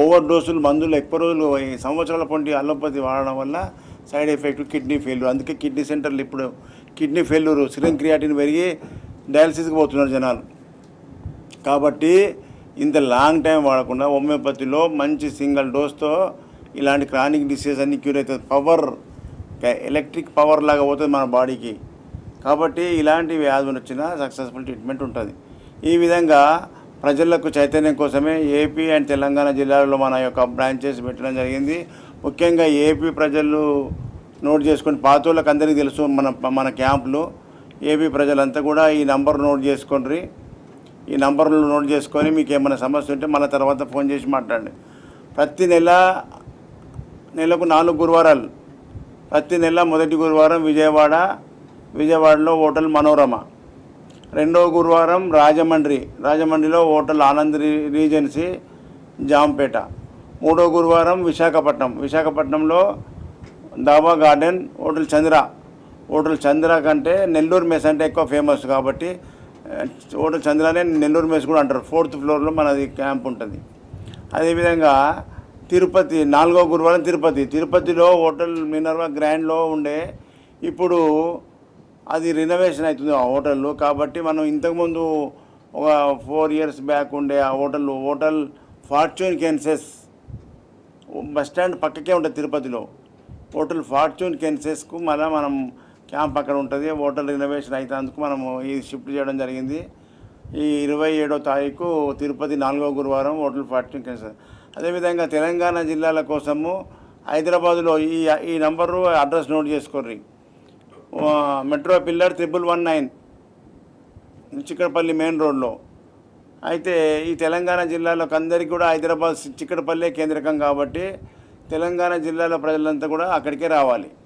Over డోసులు మందులు ఎక్కువ రోజులు ఈ సంవత్సరాల పొంటి అల్లోపతి వాడడం వల్ల సైడ్ ఎఫెక్ట్ కిడ్నీ ఫెయిల్యూర్. అందుకే కిడ్నీ సెంటర్లు ఇప్పుడు కిడ్నీ ఫెయిల్యూర్, సిరం క్రియాటిన్ పెరిగి డయాలసిస్కి పోతున్నారు జనాలు. కాబట్టి ఇంత లాంగ్ టైం వాడకుండా హోమియోపతిలో మంచి సింగిల్ డోస్తో ఇలాంటి క్రానిక్ డిసీజ్ అన్ని క్యూర్ అవుతుంది. పవర్, ఎలక్ట్రిక్ పవర్ లాగా పోతుంది మన బాడీకి. కాబట్టి ఇలాంటి వ్యాధులు వచ్చినా సక్సెస్ఫుల్ ట్రీట్మెంట్ ఉంటుంది. ఈ విధంగా ప్రజలకు చైతన్యం కోసమే ఏపీ అండ్ తెలంగాణ జిల్లాలలో మన యొక్క బ్రాంచెస్ పెట్టడం జరిగింది. ముఖ్యంగా ఏపీ ప్రజలు నోట్ చేసుకొని, పాతోళ్ళకి అందరికీ తెలుసు మన క్యాంపులు. ఏపీ ప్రజలంతా కూడా ఈ నంబర్ నోట్ చేసుకోండి. ఈ నంబర్లు నోట్ చేసుకొని మీకు ఏమైనా సమస్య ఉంటే మళ్ళీ తర్వాత ఫోన్ చేసి మాట్లాడండి. ప్రతి నెలకు 4 గురువారాలు, ప్రతి నెల మొదటి గురువారం విజయవాడలో హోటల్ మనోరమ, రెండవ గురువారం రాజమండ్రిలో హోటల్ ఆనంద్ రీజెన్సీ జాంపేట, మూడవ గురువారం విశాఖపట్నంలో దాబా గార్డెన్ హోటల్ చంద్ర కంటే నెల్లూరు మెస్ అంటే ఎక్కువ ఫేమస్ కాబట్టి హోటల్ చంద్రనే నెల్లూరు మెస్ కూడా అంటారు. 4th ఫ్లోర్లో మనది క్యాంప్ ఉంటుంది. అదేవిధంగా తిరుపతి, 4వ గురువారం తిరుపతిలో హోటల్ మినర్వా గ్రాండ్లో ఉండే, ఇప్పుడు అది రినోవేషన్ అవుతుంది ఆ హోటల్. కాబట్టి మనం ఇంతకుముందు ఒక 4 years బ్యాక్ ఉండే ఆ హోటల్ ఫార్చ్యూన్ కెన్సెస్ బస్ స్టాండ్ పక్కకే ఉంటుంది తిరుపతిలో. హోటల్ ఫార్చ్యూన్ కెన్సెస్కు మళ్ళీ మనం క్యాంప్ అక్కడ ఉంటుంది. హోటల్ రినోవేషన్ అయితే అందుకు మనము ఇది షిఫ్ట్ చేయడం జరిగింది. ఈ 27వ తారీఖు తిరుపతి 4వ గురువారం హోటల్ ఫార్చ్యూన్ కెన్సెస్. అదేవిధంగా తెలంగాణ జిల్లాల కోసము హైదరాబాదులో ఈ నంబరు అడ్రస్ నోట్ చేసుకోర్రి. మెట్రో పిల్లర్ 1119 చిక్కడపల్లి మెయిన్ రోడ్లో. అయితే ఈ తెలంగాణ జిల్లాలకు అందరికీ కూడా హైదరాబాద్ చిక్కడపల్లి కేంద్రకం కాబట్టి తెలంగాణ జిల్లాల ప్రజలంతా కూడా అక్కడికే రావాలి.